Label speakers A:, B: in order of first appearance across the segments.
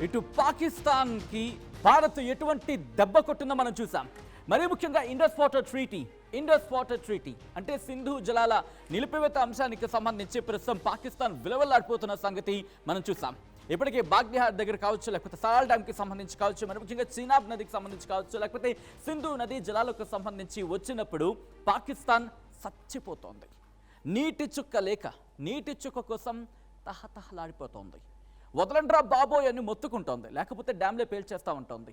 A: ఇటు పాకిస్తాన్కి భారత్ ఎటువంటి దెబ్బ కొట్టిందో మనం చూసాం. మరీ ముఖ్యంగా ఇండస్ వాటర్ ట్రీటీ అంటే సింధు జలాల నిలిపివేత అంశానికి సంబంధించి ప్రస్తుతం పాకిస్తాన్ విలువలాడిపోతున్న సంగతి మనం చూసాం. ఇప్పటికే బాగ్లిహార్ దగ్గర కావచ్చు, లేకపోతే సలాల్ డ్యామ్కి సంబంధించి కావచ్చు, మరి ముఖ్యంగా చీనాబ్ నదికి సంబంధించి కావచ్చు, లేకపోతే సింధు నది జలాలకు సంబంధించి వచ్చినప్పుడు పాకిస్తాన్ చచ్చిపోతోంది. నీటి చుక్క లేక నీటి చుక్క కోసం తహతహలాడిపోతోంది. వదలండ్రా బాబోయ్ అని మొత్తుకుంటోంది, లేకపోతే డ్యామ్లే పేల్చేస్తూ ఉంటుంది.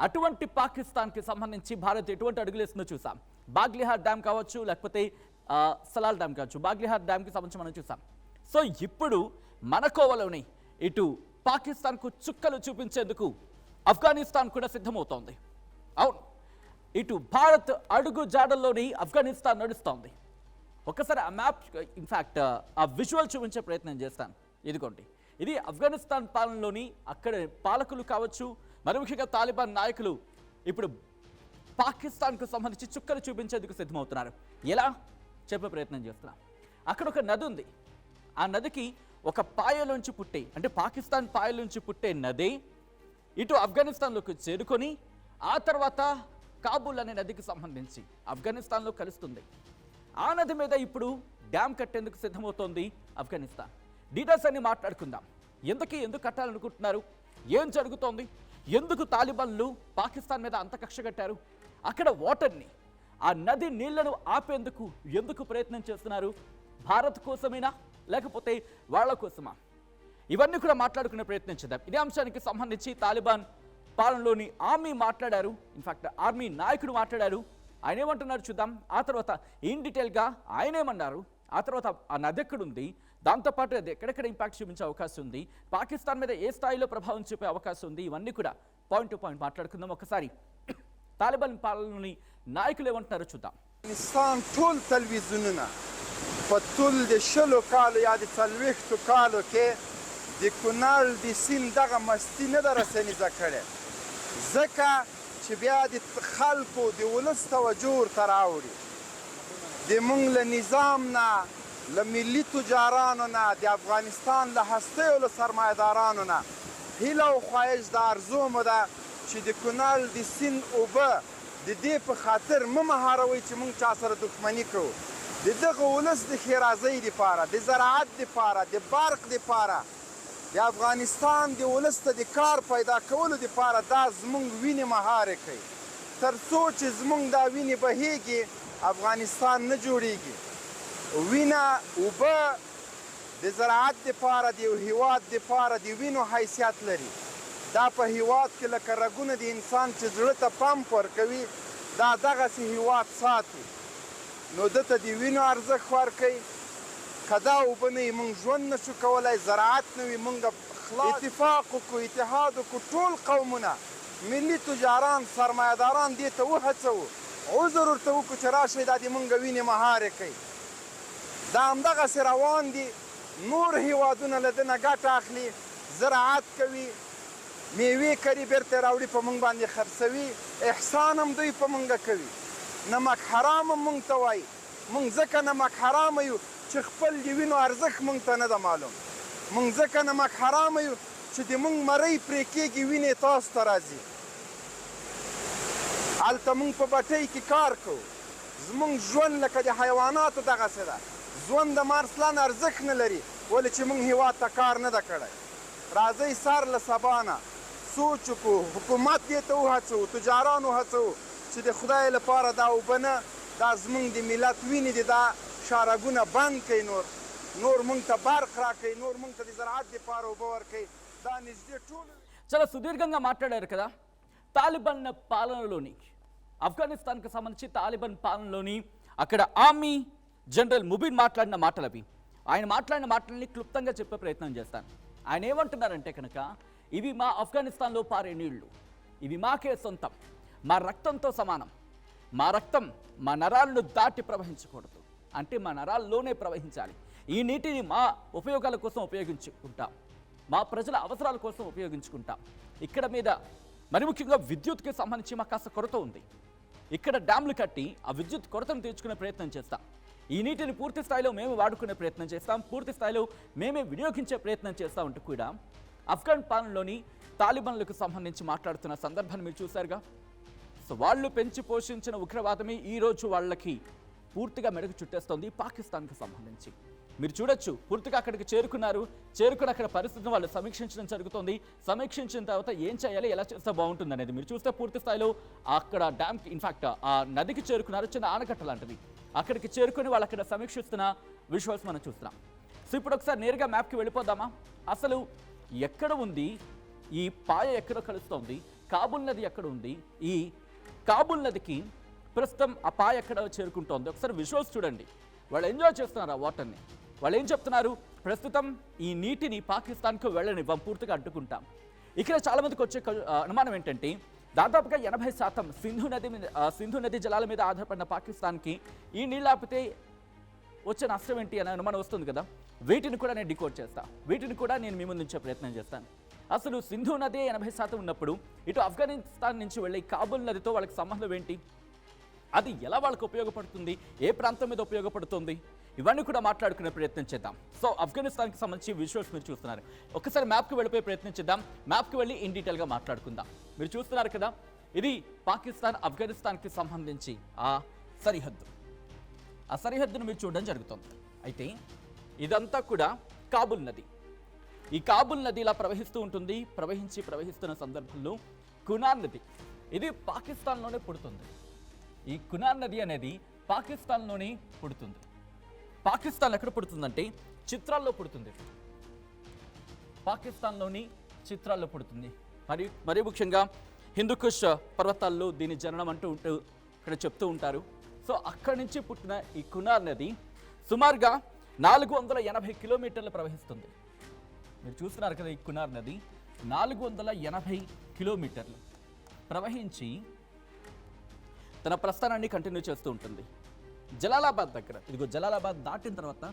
A: అటువంటి పాకిస్తాన్కి సంబంధించి భారత్ ఎటువంటి అడుగులేస్తుందో చూసాం. బాగ్లిహార్ డ్యామ్ కావచ్చు, లేకపోతే సలాల్ డ్యామ్ కావచ్చు. బాగ్లిహార్ డ్యామ్కి సంబంధించి మనం చూసాం. సో ఇప్పుడు మన కోవలోని ఇటు పాకిస్తాన్కు చుక్కలు చూపించేందుకు ఆఫ్ఘనిస్తాన్ కూడా సిద్ధమవుతోంది. అవును, ఇటు భారత్ అడుగు జాడల్లోని ఆఫ్ఘనిస్తాన్ నడుస్తోంది. ఒకసారి ఆ మ్యాప్, ఇన్ఫ్యాక్ట్ ఆ విజువల్ చూపించే ప్రయత్నం చేస్తాను. ఇదిగోండి, ఇది ఆఫ్ఘనిస్తాన్ పాలనలోని అక్కడ పాలకులు కావచ్చు, మరి ముఖ్యంగా తాలిబాన్ నాయకులు ఇప్పుడు పాకిస్తాన్కు సంబంధించి చుక్కలు చూపించేందుకు సిద్ధమవుతున్నారు. ఎలా చెప్పే ప్రయత్నం చేస్తున్నాం. అక్కడ ఒక నది ఉంది. ఆ నదికి ఒక పాయలోంచి పుట్టే, అంటే పాకిస్తాన్ పాయలోంచి పుట్టే నది ఇటు ఆఫ్ఘనిస్తాన్లోకి చేరుకొని ఆ తర్వాత కాబూల్ అనే నదికి సంబంధించి ఆఫ్ఘనిస్తాన్లో కలుస్తుంది. ఆ నది మీద ఇప్పుడు డ్యామ్ కట్టేందుకు సిద్ధమవుతోంది ఆఫ్ఘనిస్తాన్. డీటెయిల్స్ అన్ని మాట్లాడుకుందాం. ఎందుకు కట్టాలనుకుంటున్నారు, ఏం జరుగుతోంది, ఎందుకు తాలిబాన్లు పాకిస్తాన్ మీద అంత కక్ష కట్టారు, అక్కడ వాటర్ని, ఆ నది నీళ్లను ఆపేందుకు ఎందుకు ప్రయత్నం చేస్తున్నారు, భారత్ కోసమేనా లేకపోతే వాళ్ళ కోసమా, ఇవన్నీ కూడా మాట్లాడుకునే ప్రయత్నం చేద్దాం. ఇదే అంశానికి సంబంధించి తాలిబాన్ పాలనలోని ఆర్మీ మాట్లాడారు. ఇన్ఫాక్ట్ ఆర్మీ నాయకుడు మాట్లాడారు. ఆయన ఏమంటున్నారు చూద్దాం. ఆ తర్వాత ఇన్ డీటెయిల్గా ఆయన ఏమన్నారు, ఆ తర్వాత ఆ నది ఎక్కడుంది, దాంతోపాటు అది ఎక్కడెక్కడ ఇంపాక్ట్ చూపించే అవకాశం ఉంది, పాకిస్తాన్ మీద ఏ స్థాయిలో ప్రభావం చూపే అవకాశం ఉంది, ఇవన్నీ కూడా పాయింట్ టు పాయింట్ మాట్లాడుకుందాం. ఒకసారి తాలిబాన్ పాలనలోని నాయకులు ఏమంటున్నారో చూద్దాం.
B: په ټول د شلو کالو یا د څلوېښتو کالو کې د کونړ د سیند دغه مستي نه ده رسنیزه کړې، ځکه چې بیا د خلکو د ولس توجه ورته راوړي. د موږ له نظام نه، له ملي تجارانو نه، د افغانستان له هستیو له سرمایهدارانو نه هیله او خواهش د ارزو مو ده چې د کونړ د سیند اوبه د دې په خاطر مه مهاروئ چې موږ چا سره دښمني کوو. د دغه ولس د ښېرازۍ دپاره، د زراعت دپاره، د برق دپاره، د افغانستان د ولس ته د کار پیدا کولو دپاره دا زموږ وینې مهارې کوي. تر څو چې زموږ دا وینې بهیږي افغانستان نه جوړیږي. وینه، اوبه د زراعت دپاره، د یو هیواد دپاره د وینو حیثیت لري. دا په هیواد کې لکه رګونه د انسان چې زړه ته پمپ ورکوي، دا دغسې هیواد ساتي. نو دته د وینو ارزښت ورکوي. که دا اوبه نه وي موږ ژوند نشو کولی، زراعت نه وي موږ اتفاق وکړو، اتحاد وکړو، ټول قومونه، ملي تجاران، سرمایهداران دې ته وهڅوو، عذر ورته وکړو چې راشئ دا د موږ وینې مهارې کوي. دا همدغسې روان دي. نور هیوادونه له ده نه ګټه اخلي، زراعت کوي، میوې کري، بیرته راوړي په موږ باندې خرڅوي، احسان هم دوی په موږ کوي. نمک حرام هم موږ ته وایي. موږ ځکه نمک حرامه یو چې خپل د وینو ارزښت موږ ته نه ده معلوم. موږ ځکه نمک حرامه یو چې د موږ مرۍ پرې کېږي، وینې تاسو ته راځي. هلته موږ په بټۍ کې کار کوو. زموږ ژوند لکه د حیواناتو دغسې ده. ژوند د مارسلان ارزښت نه لري، ولې چې موږ هېواد ته کار نه ده کړی. راځئ سر له سبا نه سوچ وکړو، حکومت دې ته وهڅوو، تجاران وهڅوو چې د خدای لپاره دا اوبه نه، دا زموږ د ملت وینې دي، دا شارګونه بند کړئ، نور موږ ته برق راکړئ، نور موږ ته د زراعت دپاره اوبه ورکړئ. دا نږدې ټول
A: చాలా సుదీర్ఘంగా మాట్లాడారు కదా. తాలిబాన్ పాలనలోని ఆఫ్ఘనిస్తాన్కి సంబంధించి తాలిబాన్ పాలనలోని అక్కడ ఆర్మీ జనరల్ ముబిన్ మాట్లాడిన మాటలు అవి. ఆయన మాట్లాడిన మాటలని క్లుప్తంగా చెప్పే ప్రయత్నం చేస్తాను. ఆయన ఏమంటున్నారంటే కనుక, ఇవి మా ఆఫ్ఘనిస్తాన్లో పారే నీళ్లు, ఇవి మాకే సొంతం, మా రక్తంతో సమానం, మా రక్తం మా నరాలను దాటి ప్రవహించకూడదు, అంటే మా నరాల్లోనే ప్రవహించాలి. ఈ నీటిని మా ఉపయోగాల కోసం ఉపయోగించుకుంటాం, మా ప్రజల అవసరాల కోసం ఉపయోగించుకుంటాం. ఇక్కడ మీద మరి ముఖ్యంగా విద్యుత్కి సంబంధించి మాకు కాస్త కొరత ఉంది. ఇక్కడ డ్యామ్లు కట్టి ఆ విద్యుత్ కొరతను తీర్చుకునే ప్రయత్నం చేస్తాం. ఈ నీటిని పూర్తి స్థాయిలో మేము వాడుకునే ప్రయత్నం చేస్తాం, పూర్తి స్థాయిలో మేమే వినియోగించే ప్రయత్నం చేస్తామంటూ కూడా ఆఫ్ఘన్ పాలనలోని తాలిబాన్లకు సంబంధించి మాట్లాడుతున్న సందర్భాన్ని మీరు చూశారుగా. సో వాళ్ళు పెంచి పోషించిన ఉగ్రవాదమే ఈరోజు వాళ్ళకి పూర్తిగా మెడకు చుట్టేస్తోంది పాకిస్తాన్కి సంబంధించి. మీరు చూడొచ్చు, పూర్తిగా అక్కడికి చేరుకుని అక్కడ పరిస్థితిని వాళ్ళు సమీక్షించడం జరుగుతోంది. సమీక్షించిన తర్వాత ఏం చేయాలి, ఎలా చేస్తే బాగుంటుంది అనేది మీరు చూస్తే పూర్తి స్థాయిలో అక్కడ డ్యామ్కి, ఇన్ఫాక్ట్ ఆ నదికి చేరుకున్నారు, చిన్న ఆనకట్ట లాంటిది. అక్కడికి చేరుకుని వాళ్ళు అక్కడ సమీక్షిస్తున్న విజువల్స్ మనం చూస్తున్నాం. సో ఇప్పుడు ఒకసారి నేరుగా మ్యాప్కి వెళ్ళిపోదామా. అసలు ఎక్కడ ఉంది ఈ పాయ, ఎక్కడ కలుస్తోంది, కాబూల్ నది ఎక్కడ ఉంది, ఈ కాబూల్ నదికి ప్రస్తుతం ఆ పాయ ఎక్కడ చేరుకుంటోంది, ఒకసారి విజువల్స్ చూడండి. వాళ్ళు ఎంజాయ్ చేస్తున్నారు ఆ వాటర్ని. వాళ్ళు ఏం చెప్తున్నారు, ప్రస్తుతం ఈ నీటిని పాకిస్తాన్కు వెళ్ళనివ్వం, పూర్తిగా అడ్డుకుంటాం. ఇక్కడ చాలామందికి వచ్చే అనుమానం ఏంటంటే, దాదాపుగా 80% సింధు నది జలాల మీద ఆధారపడిన పాకిస్తాన్కి ఈ నీళ్ళు ఆపితే వచ్చే నష్టం ఏంటి అనే అనుమానం వస్తుంది కదా. వీటిని కూడా నేను డికోడ్ చేస్తాను, వీటిని కూడా నేను మీ ముందు ఉంచే ప్రయత్నం చేస్తాను. అసలు సింధు నది 80% ఉన్నప్పుడు ఇటు ఆఫ్ఘనిస్తాన్ నుంచి వెళ్ళే కాబూల్ నదితో వాళ్ళకి సంబంధం ఏంటి, అది ఎలా వాళ్ళకి ఉపయోగపడుతుంది, ఏ ప్రాంతం మీద ఉపయోగపడుతుంది, ఇవన్నీ కూడా మాట్లాడుకునే ప్రయత్నం చేద్దాం. సో ఆఫ్ఘనిస్తాన్కి సంబంధించి విజువల్స్ మీరు చూస్తున్నారు. ఒకసారి మ్యాప్కి వెళ్ళిపోయే ప్రయత్నం చేద్దాం. మ్యాప్కి వెళ్ళి ఇన్ డీటెయిల్గా మాట్లాడుకుందాం. మీరు చూస్తున్నారు కదా, ఇది పాకిస్తాన్ ఆఫ్ఘనిస్తాన్కి సంబంధించి ఆ సరిహద్దు. ఆ సరిహద్దును మీరు చూడడం జరుగుతుంది. అయితే ఇదంతా కూడా కాబూల్ నది. ఈ కాబూల్ నది ఇలా ప్రవహిస్తూ ఉంటుంది. ప్రవహిస్తున్న సందర్భంలో కునార్ నది, ఇది పాకిస్తాన్లోనే పుడుతుంది. ఈ కునార్ నది అనేది పాకిస్తాన్లోనే పుడుతుంది. పాకిస్తాన్ ఎక్కడ పుడుతుందంటే చిత్రాల్లో పుడుతుంది. పాకిస్తాన్లోని చిత్రాల్లో పుడుతుంది. మరి ముఖ్యంగా హిందూకుష్ పర్వతాల్లో దీని జననం అంటూ ఇక్కడ చెప్తూ ఉంటారు. సో అక్కడి నుంచి పుట్టిన ఈ కునార్ నది సుమారుగా 480 కిలోమీటర్లు ప్రవహిస్తుంది. మీరు చూస్తున్నారు కదా, ఈ కునార్ నది 480 కిలోమీటర్లు ప్రవహించి తన ప్రస్థానాన్ని కంటిన్యూ చేస్తూ ఉంటుంది. జలాలాబాద్ దగ్గర, ఇదిగో జలాలాబాద్ దాటిన తర్వాత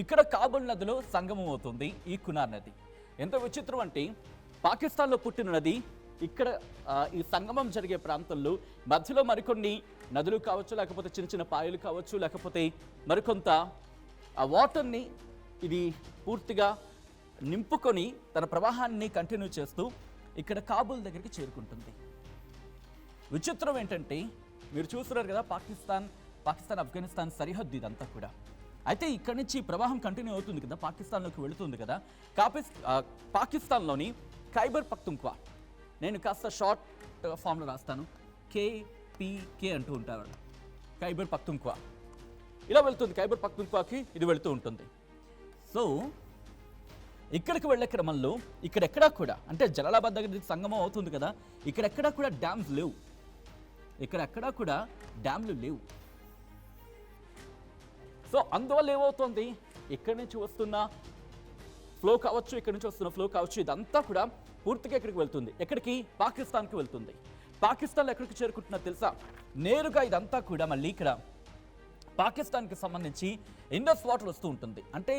A: ఇక్కడ కాబూల్ నదిలో సంగమం అవుతుంది ఈ కునార్ నది. ఎంత విచిత్రం అంటే, పాకిస్తాన్లో పుట్టిన నది ఇక్కడ ఈ సంగమం జరిగే ప్రాంతంలో మధ్యలో మరికొన్ని నదులు కావచ్చు, లేకపోతే చిన్న చిన్న పాయలు కావచ్చు, లేకపోతే మరికొంత ఆ వాటర్ని ఇది పూర్తిగా నింపుకొని తన ప్రవాహాన్ని కంటిన్యూ చేస్తూ ఇక్కడ కాబూల్ దగ్గరికి చేరుకుంటుంది. విచిత్రం ఏంటంటే, మీరు చూస్తున్నారు కదా, పాకిస్తాన్ ఆఫ్ఘనిస్తాన్ సరిహద్దు ఇదంతా కూడా. అయితే ఇక్కడి నుంచి ప్రవాహం కంటిన్యూ అవుతుంది కదా, పాకిస్తాన్లోకి వెళుతుంది కదా. పాకిస్తాన్లోని ఖైబర్ పఖ్తుంఖ్వా, నేను కాస్త షార్ట్ ఫామ్లో రాస్తాను, KPK అంటూ ఉంటారు. ఖైబర్ పఖ్తుంఖ్వా ఇలా వెళ్తుంది. ఖైబర్ పఖ్తుంఖ్వాకి ఇది వెళుతూ ఉంటుంది. సో ఇక్కడికి వెళ్ళే క్రమంలో ఇక్కడెక్కడా కూడా, అంటే జలాలాబాద్ దగ్గర సంగమం అవుతుంది కదా, ఇక్కడెక్కడా కూడా డ్యామ్స్ లేవు. ఇక్కడెక్కడా కూడా డ్యామ్లు లేవు. సో అందువల్ల ఏమవుతుంది, ఇక్కడి నుంచి వస్తున్న ఫ్లో కావచ్చు, ఇక్కడి నుంచి వస్తున్న ఫ్లో కావచ్చు, ఇదంతా కూడా పూర్తిగా ఎక్కడికి వెళ్తుంది, ఎక్కడికి, పాకిస్తాన్కి వెళ్తుంది. పాకిస్తాన్లో ఎక్కడికి చేరుకుంటున్నా తెలుసా, నేరుగా ఇదంతా కూడా మళ్ళీ ఇక్కడ పాకిస్తాన్కి సంబంధించి ఇండస్ వాటర్ వస్తూ ఉంటుంది. అంటే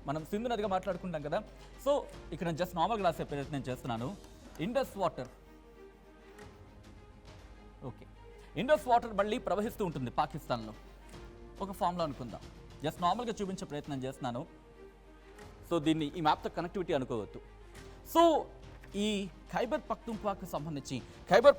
A: మనం సింధు నదిగా మాట్లాడుకుంటాం కదా. సో ఇక్కడ నేను జస్ట్ నార్మల్గా రాసే ప్రయత్నం చేస్తున్నాను. Indus water, okay, Indus water మళ్ళీ ప్రవహిస్తూ ఉంటుంది పాకిస్తాన్లో. ఒక ఫామ్లో అనుకుందాం, జస్ట్ నార్మల్గా చూపించే ప్రయత్నం చేస్తున్నాను. సో దీన్ని ఈ మ్యాప్తో కనెక్టివిటీ అనుకోవద్దు. సో ఈ ఖైబర్ పఖ్తుంఖ్వాకు సంబంధించి ఖైబర్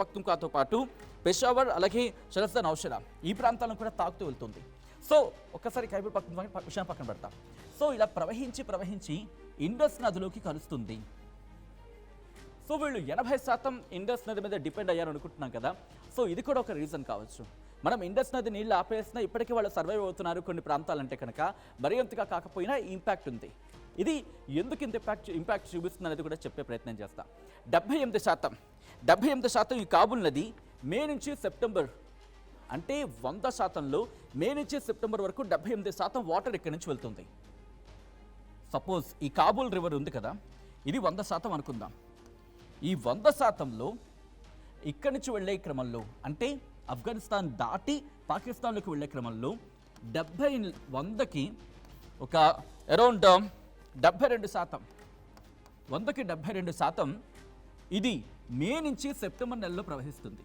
A: పఖ్తుంఖ్వాతో పాటు పెషావర్, అలాగే షరస్తా నౌషెరా ఈ ప్రాంతాలను కూడా తాకుతూ వెళ్తుంది. సో ఒక్కసారి ఖైబర్ పఖ్తుంఖ్వా విషయం పక్కన పెడతాం. సో ఇలా ప్రవహించి ఇండస్ నదిలోకి కలుస్తుంది. సో వీళ్ళు 80% ఇండస్ నది మీద డిపెండ్ అయ్యారు అనుకుంటున్నాం కదా. సో ఇది కూడా ఒక రీజన్ కావచ్చు. మనం ఇండస్ నది నీళ్ళు ఆపేసినా ఇప్పటికీ వాళ్ళు సర్వైవ్ అవుతున్నారు కొన్ని ప్రాంతాలంటే కనుక, మరీ అంతగా కాకపోయినా ఇంపాక్ట్ ఉంది. ఇది ఎందుకు ఇంత ఇంపాక్ట్ చూపిస్తుంది అనేది కూడా చెప్పే ప్రయత్నం చేస్తాం. 78% ఈ కాబూల్ నది మే నుంచి సెప్టెంబర్, అంటే 100%లో మే నుంచి సెప్టెంబర్ వరకు 78% వాటర్ ఇక్కడి నుంచి వెళ్తుంది. సపోజ్ ఈ కాబూల్ రివర్ ఉంది కదా, ఇది 100% అనుకుందాం. ఈ 100%లో ఇక్కడి నుంచి వెళ్ళే క్రమంలో, అంటే ఆఫ్ఘనిస్తాన్ దాటి పాకిస్తాన్లోకి వెళ్ళే క్రమంలో 100కి ఒక అరౌండ్ 72%, 100కి 72% ఇది మే నుంచి సెప్టెంబర్ నెలలో ప్రవహిస్తుంది.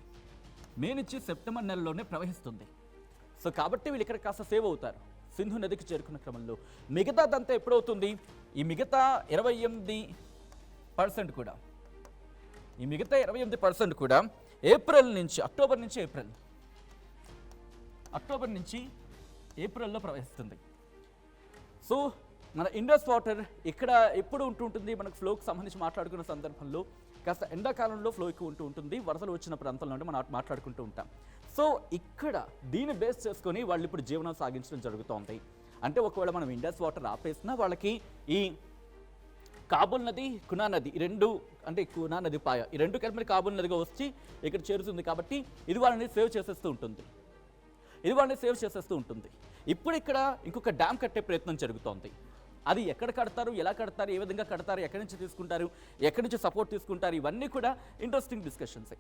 A: మే నుంచి సెప్టెంబర్ నెలలోనే ప్రవహిస్తుంది. సో కాబట్టి వీళ్ళు ఇక్కడ కాస్త సేవ్ అవుతారు. సింధు నదికి చేరుకున్న క్రమంలో. మిగతాదంతా ఎప్పుడవుతుంది? ఈ మిగతా 28% కూడా, ఈ మిగతా 28% కూడా అక్టోబర్ నుంచి ఏప్రిల్లో ప్రవహిస్తుంది. సో మన ఇండస్ వాటర్ ఇక్కడ ఎప్పుడు ఉంటుంటుంది? మనకు ఫ్లోకి సంబంధించి మాట్లాడుకున్న సందర్భంలో కాస్త ఎండాకాలంలో ఫ్లో ఎక్కువ ఉంటుంది, వరదలు వచ్చిన ప్రాంతంలో మనం మాట్లాడుకుంటూ ఉంటాం. సో ఇక్కడ దీన్ని బేస్ చేసుకొని వాళ్ళు ఇప్పుడు జీవనం సాగించడం జరుగుతోంది. అంటే ఒకవేళ మనం ఇండస్ వాటర్ ఆపేసినా వాళ్ళకి ఈ కాబూల్ నది, కునా నది, ఈ రెండు, అంటే కునా నది పాయ, ఈ రెండు కలిపి కాబూల్ నదిగా వచ్చి ఇక్కడ చేరుతుంది. కాబట్టి ఇది వాళ్ళని సేవ్ చేసేస్తూ ఉంటుంది. ఇప్పుడు ఇక్కడ ఇంకొక డ్యామ్ కట్టే ప్రయత్నం జరుగుతోంది. అది ఎక్కడ కడతారు, ఎలా కడతారు, ఏ విధంగా కడతారు, ఎక్కడి నుంచి తీసుకుంటారు, ఎక్కడి నుంచి సపోర్ట్ తీసుకుంటారు, ఇవన్నీ కూడా ఇంట్రెస్టింగ్ డిస్కషన్సే.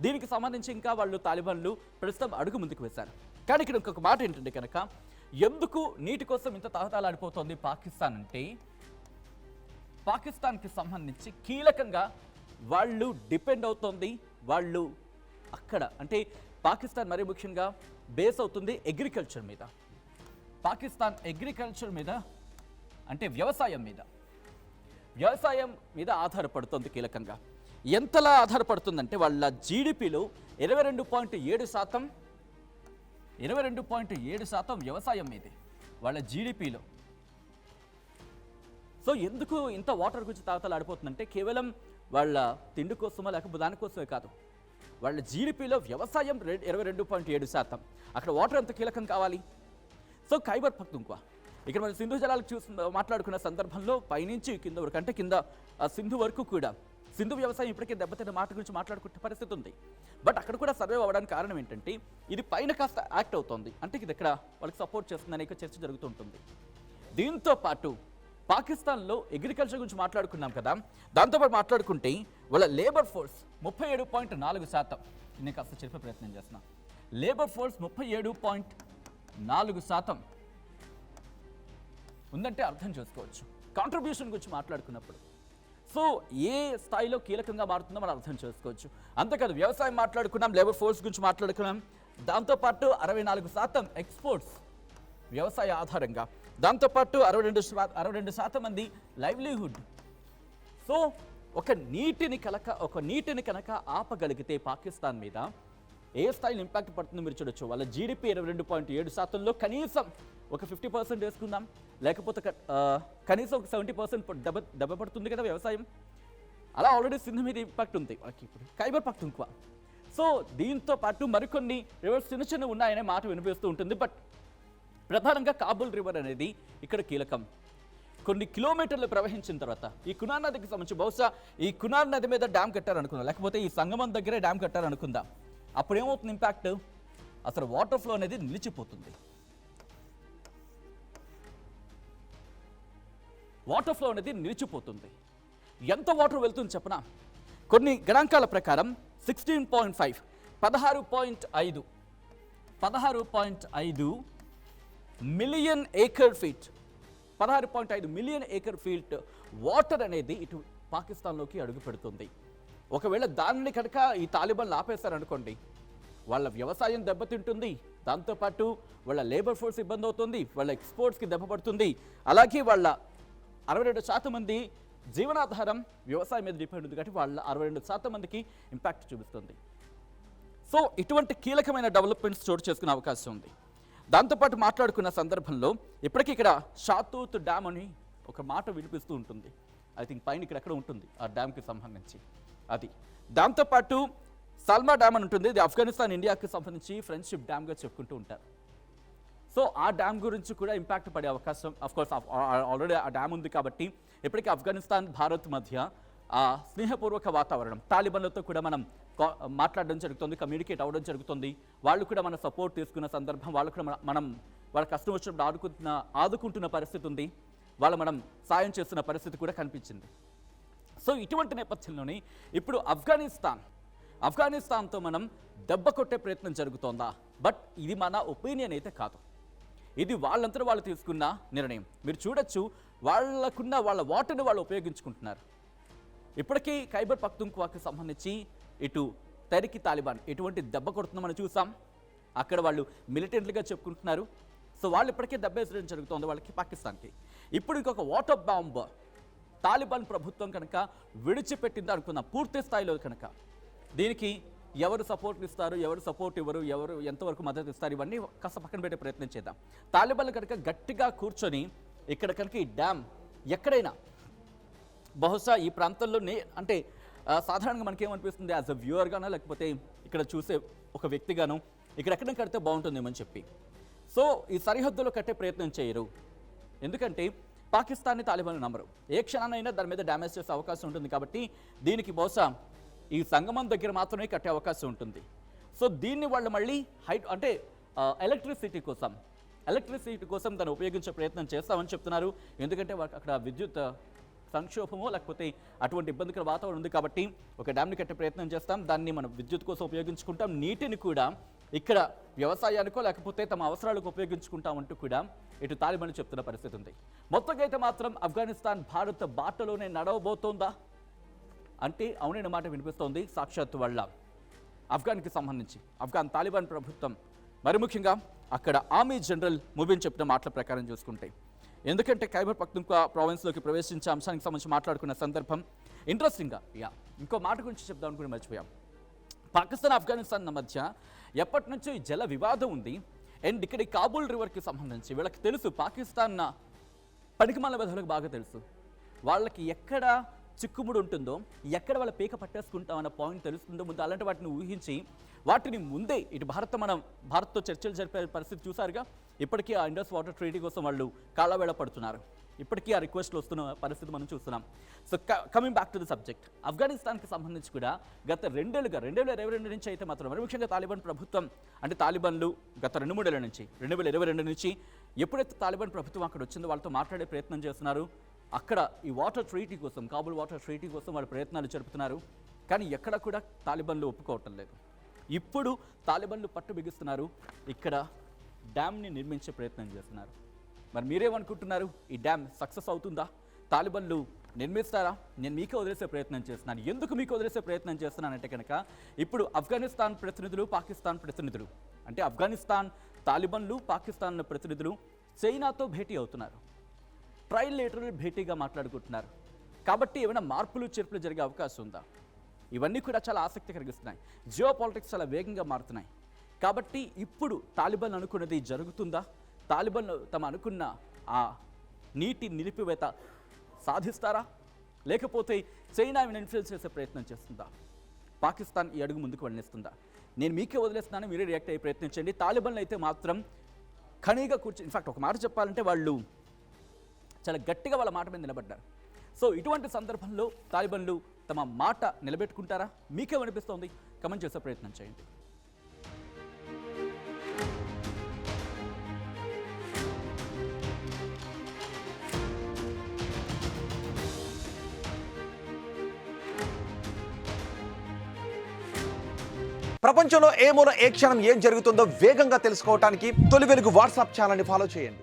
A: దీనికి సంబంధించి ఇంకా వాళ్ళు తాలిబాన్లు ప్రస్తుతం అడుగు ముందుకు వేశారు. కానీ ఇక్కడ ఇంకొక మాట ఏంటంటే కనుక, ఎందుకు నీటి కోసం ఇంత తహతలాడిపోతోంది పాకిస్తాన్ అంటే, పాకిస్తాన్కి సంబంధించి కీలకంగా వాళ్ళు డిపెండ్ అవుతోంది. వాళ్ళు అక్కడ అంటే పాకిస్తాన్ మరీ ముఖ్యంగా బేస్ అవుతుంది అగ్రికల్చర్ మీద. పాకిస్తాన్ అగ్రికల్చర్ మీద అంటే వ్యవసాయం మీద ఆధారపడుతుంది కీలకంగా. ఎంతలా ఆధారపడుతుందంటే వాళ్ళ జీడిపిలో 22.7% వ్యవసాయం మీదే వాళ్ళ జీడిపిలో. సో ఎందుకు ఇంత వాటర్ గురించి తాతలాడిపోతుందంటే కేవలం వాళ్ళ తిండి కోసమో లేకపోతే దానికోసమే కాదు, వాళ్ళ జీడిపిలో వ్యవసాయం 22.7%. అక్కడ వాటర్ ఎంత కీలకం కావాలి? సో ఖైబర్ పఖ్తూన్ఖ్వా, ఇక్కడ మనం సింధు జలాలకు మాట్లాడుకున్న సందర్భంలో పైనుంచి కింద వరకు, అంటే కింద సింధు వరకు కూడా సింధు వ్యవసాయం ఇప్పటికే దెబ్బతిన్న మాట గురించి మాట్లాడుకునే పరిస్థితి ఉంది. బట్ అక్కడ కూడా సర్వే అవ్వడానికి కారణం ఏంటంటే ఇది పైన కాస్త యాక్ట్ అవుతుంది, అంటే ఇది ఇక్కడ వాళ్ళకి సపోర్ట్ చేస్తుందనే చర్చ జరుగుతుంటుంది. దీంతో పాటు పాకిస్తాన్లో అగ్రికల్చర్ గురించి మాట్లాడుకున్నాం కదా, దాంతోపాటు మాట్లాడుకుంటే వాళ్ళ లేబర్ ఫోర్స్ 37.4%. నేను కాస్త చెప్పే ప్రయత్నం చేస్తున్నా. లేబర్ ఫోర్స్ 37.4% ఉందంటే అర్థం చేసుకోవచ్చు కాంట్రిబ్యూషన్ గురించి మాట్లాడుకున్నప్పుడు. సో ఏ స్థాయిలో కీలకంగా మారుతుందో మనం అర్థం చేసుకోవచ్చు. అంతేకాదు వ్యవసాయం మాట్లాడుకున్నాం, లేబర్ ఫోర్స్ గురించి మాట్లాడుకున్నాం, దాంతోపాటు 64% ఎక్స్పోర్ట్స్ వ్యవసాయ ఆధారంగా, దాంతోపాటు 62% మంది లైవ్లీహుడ్. సో ఒక నీటిని కనుక ఆపగలిగితే పాకిస్తాన్ మీద ఏ స్థాయిలో ఇంపాక్ట్ పడుతుందో మీరు చూడొచ్చు. వాళ్ళ జీడిపి 22.7%లో కనీసం ఒక 50% వేసుకుందాం, లేకపోతే కనీసం ఒక 70% దెబ్బ పడుతుంది కదా వ్యవసాయం. అలా ఆల్రెడీ సింధు మీద ఇంపాక్ట్ ఉంది వాళ్ళకి ఇప్పుడు ఖైబర్ పఖ్తూన్ఖ్వా. సో దీంతో పాటు మరికొన్ని రివర్స్ చిన్న ఉన్నాయనే మాట వినిపిస్తూ ఉంటుంది. బట్ ప్రధానంగా కాబూల్ రివర్ అనేది ఇక్కడ కీలకం. కొన్ని కిలోమీటర్లు ప్రవహించిన తర్వాత ఈ కునార్ నదికి సంబంధించి బహుశా ఈ కునార్ నది మీద డ్యామ్ కట్టారనుకుందాం, లేకపోతే ఈ సంగమం దగ్గరే డ్యామ్ కట్టారనుకుందాం. అప్పుడు ఏమవుతుంది ఇంపాక్ట్? అసలు వాటర్ ఫ్లో అనేది నిలిచిపోతుంది. ఎంత వాటర్ వెళ్తుంది చెప్పనా? కొన్ని గణాంకాల ప్రకారం 16.5 16.5 million acre feet 16.5 million acre feet water అనేది ఇటు పాకిస్తాన్లోకి అడుగు పెడుతుంది. ఒకవేళ దానిని కనుక ఈ తాలిబాన్లు ఆపేశారనుకోండి, వాళ్ళ వ్యవసాయం దెబ్బతింటుంది, దాంతోపాటు వాళ్ళ లేబర్ ఫోర్స్ ఇబ్బంది అవుతుంది, వాళ్ళ ఎక్స్పోర్ట్స్కి దెబ్బ పడుతుంది, అలాగే వాళ్ళ 62% మంది జీవనాధారం వ్యవసాయం మీద డిపెండ్ ఉంది కాబట్టి వాళ్ళ 62% మందికి ఇంపాక్ట్ చూపిస్తుంది. సో ఇటువంటి కీలకమైన డెవలప్మెంట్స్ చోటు చేసుకునే అవకాశం ఉంది. దాంతోపాటు మాట్లాడుకున్న సందర్భంలో ఇప్పటికీ ఇక్కడ షాతూత్ డ్యామ్ అని ఒక మాట వినిపిస్తూ ఉంటుంది. ఐ థింక్ పైన ఇక్కడెక్కడ ఉంటుంది ఆ డ్యామ్కి సంబంధించి అది. దాంతోపాటు సల్మా డ్యామ్ అని ఉంటుంది, ఇది ఆఫ్ఘనిస్తాన్ ఇండియాకి సంబంధించి ఫ్రెండ్షిప్ డ్యామ్గా చెప్పుకుంటూ ఉంటారు. సో ఆ డ్యామ్ గురించి కూడా ఇంపాక్ట్ పడే అవకాశం, అఫ్కోర్స్ ఆల్రెడీ ఆ డ్యామ్ ఉంది కాబట్టి ఇప్పటికీ ఆఫ్ఘనిస్తాన్ భారత్ మధ్య ఆ స్నేహపూర్వక వాతావరణం, తాలిబాన్లతో కూడా మనం మాట్లాడడం జరుగుతుంది, కమ్యూనికేట్ అవ్వడం జరుగుతుంది. వాళ్ళు కూడా మన సపోర్ట్ తీసుకున్న సందర్భం, వాళ్ళు కూడా మనం వాళ్ళ కష్టం వచ్చినప్పుడు ఆదుకుంటున్న పరిస్థితి ఉంది, వాళ్ళు మనం సాయం చేస్తున్న పరిస్థితి కూడా కనిపించింది. సో ఇటువంటి నేపథ్యంలోనే ఇప్పుడు ఆఫ్ఘనిస్తాన్తో మనం దెబ్బ కొట్టే ప్రయత్నం జరుగుతోందా? బట్ ఇది మన ఒపీనియన్ అయితే కాదు, ఇది వాళ్ళంతా వాళ్ళు తీసుకున్న నిర్ణయం. మీరు చూడొచ్చు, వాళ్ళ వాటర్ని వాళ్ళు ఉపయోగించుకుంటున్నారు. ఇప్పటికీ ఖైబర్ పఖ్తూన్ఖ్వాకి సంబంధించి ఇటు తెరికి తాలిబాన్ ఎటువంటి దెబ్బ కొడుతుందో మనం చూసాం. అక్కడ వాళ్ళు మిలిటెంట్లుగా చెప్పుకుంటున్నారు. సో వాళ్ళు ఇప్పటికే దెబ్బేసడం జరుగుతోంది వాళ్ళకి, పాకిస్తాన్కి. ఇప్పుడు ఇంకొక వాటర్ బాంబ్ తాలిబాన్ ప్రభుత్వం కనుక విడిచిపెట్టింది అనుకుందాం పూర్తి స్థాయిలో కనుక. దీనికి ఎవరు సపోర్ట్ ఇస్తారు, ఎవరు సపోర్ట్ ఇవ్వరు, ఎవరు ఎంతవరకు మద్దతు ఇస్తారు, ఇవన్నీ కాస్త పక్కన పెట్టే ప్రయత్నం చేద్దాం. తాలిబాన్లు కనుక గట్టిగా కూర్చొని ఇక్కడ కనుక ఈ డ్యామ్ ఎక్కడైనా బహుశా ఈ ప్రాంతంలో అంటే సాధారణంగా మనకేమనిపిస్తుంది యాజ్ అ వ్యూవర్గానో లేకపోతే ఇక్కడ చూసే ఒక వ్యక్తిగానో ఇక్కడ ఎక్కడ కడితే బాగుంటుందేమని చెప్పి. సో ఈ సరిహద్దులో కట్టే ప్రయత్నం చేయరు, ఎందుకంటే పాకిస్తాన్ని తాలిబాన్లు నమ్మరు. ఏ క్షణానైనా దాని మీద డ్యామేజ్ చేసే అవకాశం ఉంటుంది కాబట్టి దీనికి బహుశా ఈ సంగమం దగ్గర మాత్రమే కట్టే అవకాశం ఉంటుంది. సో దీన్ని వాళ్ళు మళ్ళీ అంటే ఎలక్ట్రిసిటీ కోసం దాన్ని ఉపయోగించే ప్రయత్నం చేస్తామని చెప్తున్నారు. ఎందుకంటే అక్కడ విద్యుత్ సంక్షోభమో లేకపోతే అటువంటి ఇబ్బందికర వాతావరణం ఉంది కాబట్టి ఒక డ్యామ్ని కట్టే ప్రయత్నం చేస్తాం, దాన్ని మనం విద్యుత్ కోసం ఉపయోగించుకుంటాం, నీటిని కూడా ఇక్కడ వ్యవసాయానికో లేకపోతే తమ అవసరాలకు ఉపయోగించుకుంటామంటూ కూడా ఇటు తాలిబాన్లు చెప్తున్న పరిస్థితి ఉంది. మొత్తంగా అయితే మాత్రం ఆఫ్ఘనిస్తాన్ భారత్ బాటలోనే నడవబోతోందా అంటే అవునైన మాట వినిపిస్తోంది. సాక్షాత్తు వాళ్ళ ఆఫ్ఘన్కి సంబంధించి ఆఫ్ఘన్ తాలిబాన్ ప్రభుత్వం, మరి ముఖ్యంగా అక్కడ ఆర్మీ జనరల్ ముబిన్ చెప్పిన మాటల ప్రకారం చూసుకుంటే, ఎందుకంటే ఖైబర్ పఖ్తూన్ఖ్వా ప్రావిన్స్లోకి ప్రవేశించే అంశానికి సంబంధించి మాట్లాడుకున్న సందర్భం ఇంట్రెస్టింగ్గా ఇంకో మాట గురించి చెప్దాం అనుకుని మర్చిపోయాం. పాకిస్తాన్ ఆఫ్ఘనిస్తాన్ మధ్య ఎప్పటి నుంచో ఈ జల వివాదం ఉంది. అండ్ ఇక్కడ ఈ కాబూల్ రివర్కి సంబంధించి వీళ్ళకి తెలుసు, పాకిస్తాన్ పనికిమాల విధాలకు బాగా తెలుసు, వాళ్ళకి ఎక్కడ చిక్కుముడు ఉంటుందో, ఎక్కడ వాళ్ళ పీక పట్టేసుకుంటామన్న పాయింట్ తెలుస్తుందో ముందు అలాంటి వాటిని ఊహించి వాటిని ముందే ఇటు భారత్తో చర్చలు జరిపే పరిస్థితి చూసారుగా. ఇప్పటికీ ఆ ఇండస్ వాటర్ ట్రీటీ కోసం వాళ్ళు కాళ్ళవేళ పడుతున్నారు, ఇప్పటికీ ఆ రిక్వెస్ట్లు వస్తున్న పరిస్థితి మనం చూస్తున్నాం. So coming back to the subject, ఆఫ్ఘనిస్తాన్కి సంబంధించి కూడా గత 2022 నుంచి అయితే మాత్రం మరి ముఖ్యంగా తాలిబాన్ ప్రభుత్వం అంటే తాలిబాన్లు గత 2-3 ఏళ్ల నుంచి 2022 నుంచి ఎప్పుడైతే తాలిబాన్ ప్రభుత్వం అక్కడ వచ్చిందో వాళ్ళతో మాట్లాడే ప్రయత్నం చేస్తున్నారు. అక్కడ ఈ వాటర్ ట్రీటీ కోసం, కాబూల్ వాటర్ ట్రీటీ కోసం వాళ్ళు ప్రయత్నాలు జరుపుతున్నారు. కానీ ఎక్కడ కూడా తాలిబాన్లు ఒప్పుకోవటం లేదు. ఇప్పుడు తాలిబాన్లు పట్టు బిగిస్తున్నారు, ఇక్కడ డ్యామ్ని నిర్మించే ప్రయత్నం చేస్తున్నారు. మరి మీరేమనుకుంటున్నారు, ఈ డ్యామ్ సక్సెస్ అవుతుందా? తాలిబాన్లు నిర్మిస్తారా? నేను మీకే వదిలేసే ప్రయత్నం చేస్తున్నాను. ఎందుకు మీకు వదిలేసే ప్రయత్నం చేస్తున్నానంటే కనుక ఇప్పుడు ఆఫ్ఘనిస్తాన్ ప్రతినిధులు, పాకిస్తాన్ ప్రతినిధులు అంటే ఆఫ్ఘనిస్తాన్ తాలిబాన్లు, పాకిస్తాన్ ప్రతినిధులు చైనాతో భేటీ అవుతున్నారు, ట్రైలేటరల్ భేటీగా మాట్లాడుకుంటున్నారు. కాబట్టి ఏమైనా మార్పులు చేర్పులు జరిగే అవకాశం ఉందా? ఇవన్నీ కూడా చాలా ఆసక్తి కలిగిస్తున్నాయి. జియో పాలిటిక్స్ చాలా వేగంగా మారుతున్నాయి. కాబట్టి ఇప్పుడు తాలిబాన్ అనుకున్నది జరుగుతుందా? తాలిబాన్ తమ అనుకున్న ఆ నీటి నిలిపివేత సాధిస్తారా? లేకపోతే చైనా ఇన్ఫ్లుయెన్స్ చేసే ప్రయత్నం చేస్తుందా? పాకిస్తాన్ ఈ అడుగు ముందుకు వెళ్ళిస్తుందా? నేను మీకే వదిలేస్తున్నాను, మీరే రియాక్ట్ అయ్యే ప్రయత్నించండి. తాలిబాన్లు అయితే మాత్రం ఖనీగా కూర్చొని, ఇన్ఫాక్ట్ ఒక మాట చెప్పాలంటే వాళ్ళు చాలా గట్టిగా వాళ్ళ మాట మీద నిలబడ్డారు. సో ఇటువంటి సందర్భంలో తాలిబాన్లు తమ మాట నిలబెట్టుకుంటారా? మీకేమనిపిస్తోంది? కమెంట్ చేసే ప్రయత్నం చేయండి.
C: ప్రపంచంలో ఏ మూల ఏ క్షణం ఏం జరుగుతుందో వేగంగా తెలుసుకోవడానికి తొలి వెలుగు వాట్సాప్ ఛానల్ని ఫాలో చేయండి.